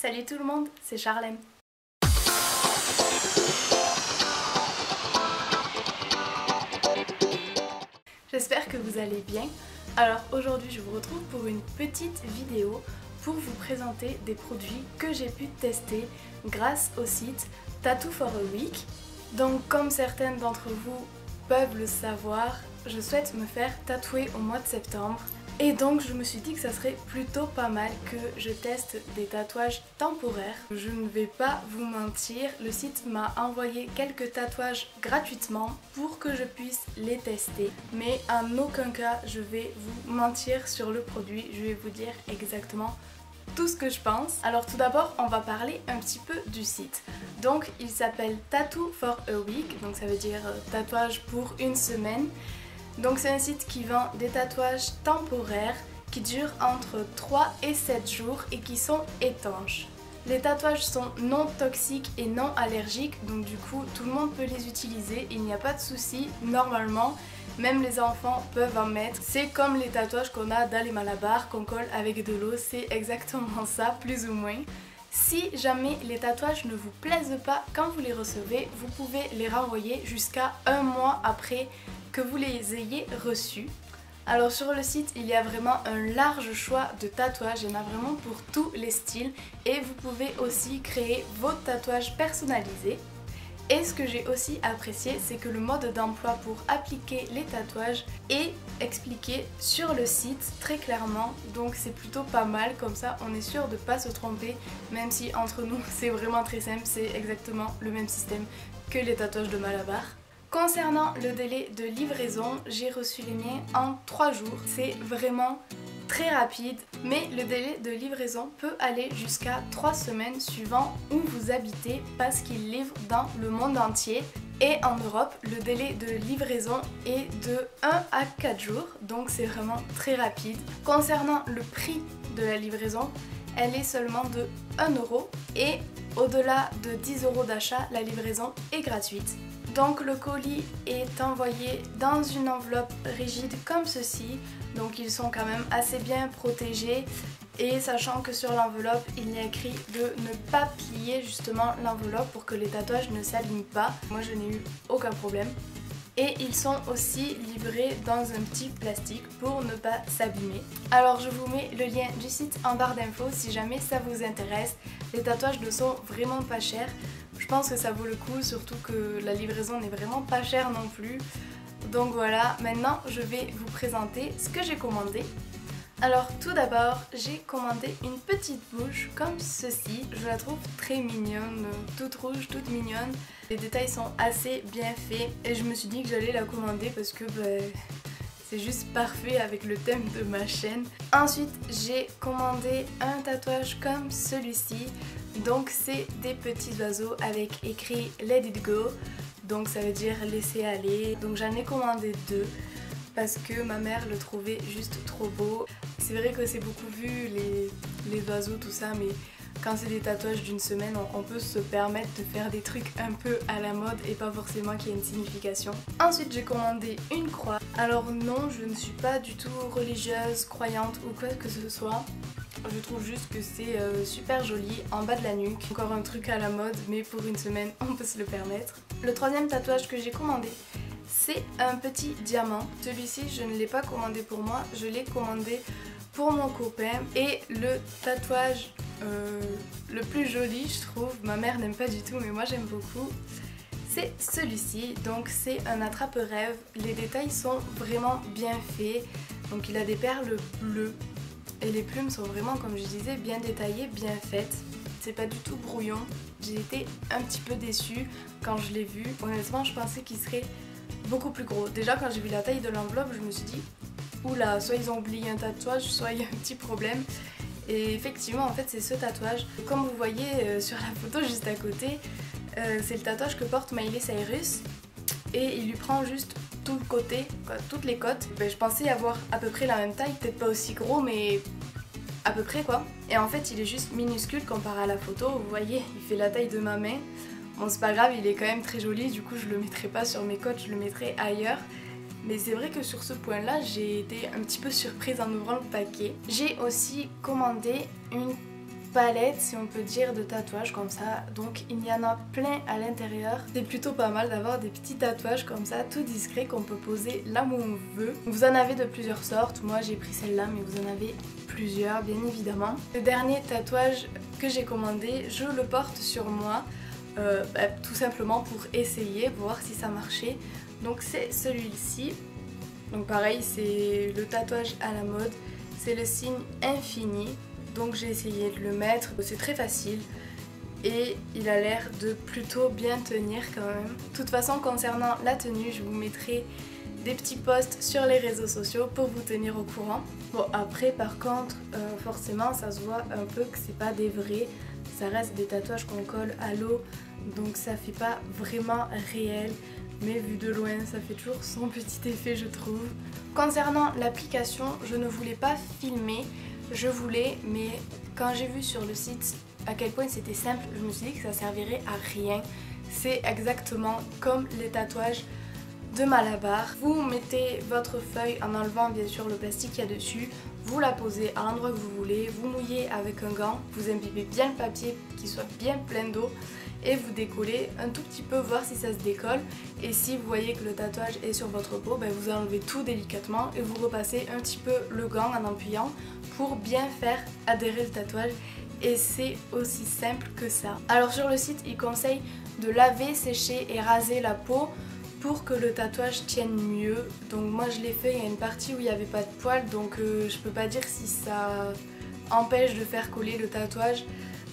Salut tout le monde, c'est Charlène. J'espère que vous allez bien. Alors aujourd'hui je vous retrouve pour une petite vidéo pour vous présenter des produits que j'ai pu tester grâce au site Tattoo for a Week. Donc comme certaines d'entre vous peuvent le savoir, je souhaite me faire tatouer au mois de septembre. Et donc je me suis dit que ça serait plutôt pas mal que je teste des tatouages temporaires. Je ne vais pas vous mentir, le site m'a envoyé quelques tatouages gratuitement pour que je puisse les tester. Mais en aucun cas je vais vous mentir sur le produit, je vais vous dire exactement tout ce que je pense. Alors tout d'abord on va parler un petit peu du site. Donc il s'appelle Tattoo for a Week, donc ça veut dire tatouage pour une semaine. Donc c'est un site qui vend des tatouages temporaires qui durent entre 3 et 7 jours et qui sont étanches. Les tatouages sont non toxiques et non allergiques, donc du coup tout le monde peut les utiliser, il n'y a pas de souci normalement. Même les enfants peuvent en mettre. C'est comme les tatouages qu'on a dans les Malabar qu'on colle avec de l'eau, c'est exactement ça plus ou moins. Si jamais les tatouages ne vous plaisent pas quand vous les recevez, vous pouvez les renvoyer jusqu'à un mois après que vous les ayez reçus. Alors sur le site il y a vraiment un large choix de tatouages, il y en a vraiment pour tous les styles et vous pouvez aussi créer vos tatouages personnalisés. Et ce que j'ai aussi apprécié, c'est que le mode d'emploi pour appliquer les tatouages est expliqué sur le site très clairement, donc c'est plutôt pas mal, comme ça on est sûr de ne pas se tromper, même si entre nous c'est vraiment très simple, c'est exactement le même système que les tatouages de Malabar. Concernant le délai de livraison, j'ai reçu les miens en 3 jours, c'est vraiment très rapide, mais le délai de livraison peut aller jusqu'à 3 semaines suivant où vous habitez parce qu'ils livrent dans le monde entier. Et en Europe, le délai de livraison est de 1 à 4 jours, donc c'est vraiment très rapide. Concernant le prix de la livraison, elle est seulement de 1 € et au-delà de 10 € d'achat, la livraison est gratuite. Donc le colis est envoyé dans une enveloppe rigide comme ceci, donc ils sont quand même assez bien protégés et sachant que sur l'enveloppe il y a écrit de ne pas plier justement l'enveloppe pour que les tatouages ne s'abîment pas. Moi je n'ai eu aucun problème. Et ils sont aussi livrés dans un petit plastique pour ne pas s'abîmer. Alors je vous mets le lien du site en barre d'infos si jamais ça vous intéresse. Les tatouages ne sont vraiment pas chers. Je pense que ça vaut le coup, surtout que la livraison n'est vraiment pas chère non plus. Donc voilà, maintenant je vais vous présenter ce que j'ai commandé. Alors tout d'abord, j'ai commandé une petite bouche comme ceci. Je la trouve très mignonne, toute rouge, toute mignonne. Les détails sont assez bien faits et je me suis dit que j'allais la commander parce que c'est juste parfait avec le thème de ma chaîne. Ensuite, j'ai commandé un tatouage comme celui-ci. Donc c'est des petits oiseaux avec écrit Let it go. Donc ça veut dire laisser aller. Donc j'en ai commandé 2. Parce que ma mère le trouvait juste trop beau. C'est vrai que c'est beaucoup vu les oiseaux tout ça, mais quand c'est des tatouages d'une semaine on peut se permettre de faire des trucs un peu à la mode et pas forcément qu'il y ait une signification. Ensuite j'ai commandé une croix. Alors non, je ne suis pas du tout religieuse, croyante ou quoi que ce soit. Je trouve juste que c'est super joli en bas de la nuque. Encore un truc à la mode, mais pour une semaine on peut se le permettre. Le troisième tatouage que j'ai commandé, c'est un petit diamant. Celui-ci je ne l'ai pas commandé pour moi, je l'ai commandé pour mon copain. Et le tatouage le plus joli je trouve, ma mère n'aime pas du tout mais moi j'aime beaucoup, c'est celui-ci. Donc c'est un attrape-rêve, les détails sont vraiment bien faits. Donc il a des perles bleues et les plumes sont vraiment, comme je disais, bien détaillées, bien faites. C'est pas du tout brouillon. J'ai été un petit peu déçue quand je l'ai vu. Honnêtement je pensais qu'il serait beaucoup plus gros. Déjà quand j'ai vu la taille de l'enveloppe je me suis dit oula, soit ils ont oublié un tatouage, soit il y a un petit problème. Et effectivement en fait c'est ce tatouage. Comme vous voyez sur la photo juste à côté, c'est le tatouage que porte Miley Cyrus et il lui prend juste tout le côté, quoi, toutes les côtes. Je pensais avoir à peu près la même taille, peut-être pas aussi gros mais à peu près quoi. Et en fait il est juste minuscule comparé à la photo, vous voyez il fait la taille de ma main. Bon c'est pas grave, il est quand même très joli, du coup je le mettrai pas sur mes côtes, je le mettrai ailleurs. Mais c'est vrai que sur ce point là j'ai été un petit peu surprise en ouvrant le paquet. J'ai aussi commandé une palette, si on peut dire, de tatouages comme ça. Donc il y en a plein à l'intérieur. C'est plutôt pas mal d'avoir des petits tatouages comme ça, tout discret, qu'on peut poser là où on veut. Vous en avez de plusieurs sortes. Moi j'ai pris celle-là, mais vous en avez plusieurs bien évidemment. Le dernier tatouage que j'ai commandé, je le porte sur moi. Tout simplement pour essayer, pour voir si ça marchait. Donc c'est celui-ci. Donc pareil, c'est le tatouage à la mode. C'est le signe infini. Donc j'ai essayé de le mettre. C'est très facile. Et il a l'air de plutôt bien tenir quand même. De toute façon, concernant la tenue, je vous mettrai des petits posts sur les réseaux sociaux pour vous tenir au courant. Bon, après par contre, forcément ça se voit un peu que c'est pas des vrais. Ça reste des tatouages qu'on colle à l'eau, donc ça fait pas vraiment réel, mais vu de loin ça fait toujours son petit effet, je trouve. Concernant l'application, je ne voulais pas filmer, je voulais, mais quand j'ai vu sur le site à quel point c'était simple, je me suis dit que ça servirait à rien. C'est exactement comme les tatouages de Malabar. Vous mettez votre feuille en enlevant bien sûr le plastique qu'il y a dessus, vous la posez à l'endroit que vous voulez, vous mouillez avec un gant, vous imbibez bien le papier qu'il soit bien plein d'eau et vous décollez un tout petit peu, voir si ça se décolle. Et si vous voyez que le tatouage est sur votre peau, vous enlevez tout délicatement et vous repassez un petit peu le gant en appuyant pour bien faire adhérer le tatouage. Et c'est aussi simple que ça. Alors sur le site, ils conseillent de laver, sécher et raser la peau pour que le tatouage tienne mieux. Donc moi je l'ai fait, il y a une partie où il n'y avait pas de poils, donc je peux pas dire si ça empêche de faire coller le tatouage,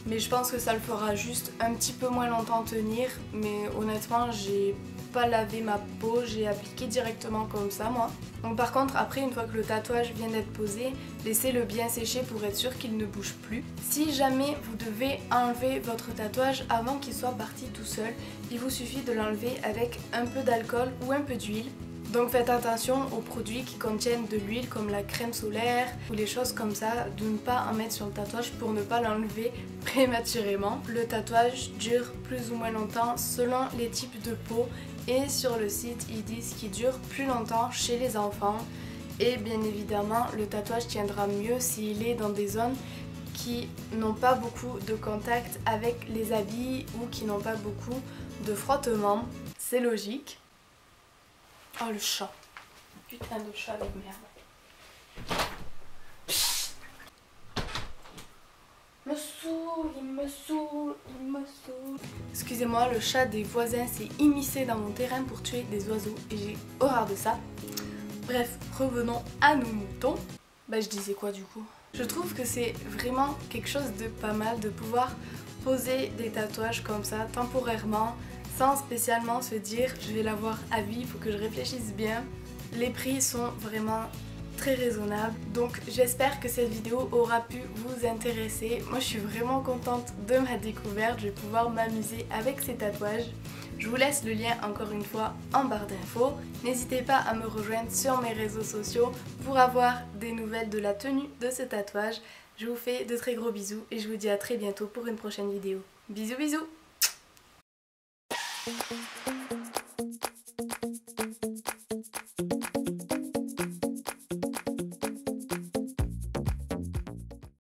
mais je pense que ça le fera juste un petit peu moins longtemps tenir. Mais honnêtement, j'ai pas lavé ma peau, j'ai appliqué directement comme ça moi. Donc par contre, après, une fois que le tatouage vient d'être posé, laissez-le bien sécher pour être sûr qu'il ne bouge plus. Si jamais vous devez enlever votre tatouage avant qu'il soit parti tout seul, il vous suffit de l'enlever avec un peu d'alcool ou un peu d'huile. Donc faites attention aux produits qui contiennent de l'huile comme la crème solaire ou les choses comme ça, de ne pas en mettre sur le tatouage pour ne pas l'enlever prématurément. Le tatouage dure plus ou moins longtemps selon les types de peau et sur le site ils disent qu'il dure plus longtemps chez les enfants. Et bien évidemment le tatouage tiendra mieux s'il est dans des zones qui n'ont pas beaucoup de contact avec les habits ou qui n'ont pas beaucoup de frottement. C'est logique. Oh le chat, putain de chat de merde. Me saoule, il me saoule, il me saoule. Excusez-moi, le chat des voisins s'est immiscé dans mon terrain pour tuer des oiseaux et j'ai horreur de ça. Bref, revenons à nos moutons. Je disais quoi du coup? Je trouve que c'est vraiment quelque chose de pas mal de pouvoir poser des tatouages comme ça temporairement, sans spécialement se dire je vais l'avoir à vie, il faut que je réfléchisse bien. Les prix sont vraiment très raisonnables, donc j'espère que cette vidéo aura pu vous intéresser. Moi je suis vraiment contente de ma découverte, je vais pouvoir m'amuser avec ces tatouages. Je vous laisse le lien encore une fois en barre d'infos. N'hésitez pas à me rejoindre sur mes réseaux sociaux pour avoir des nouvelles de la tenue de ce tatouage. Je vous fais de très gros bisous et je vous dis à très bientôt pour une prochaine vidéo. Bisous bisous. Thank you.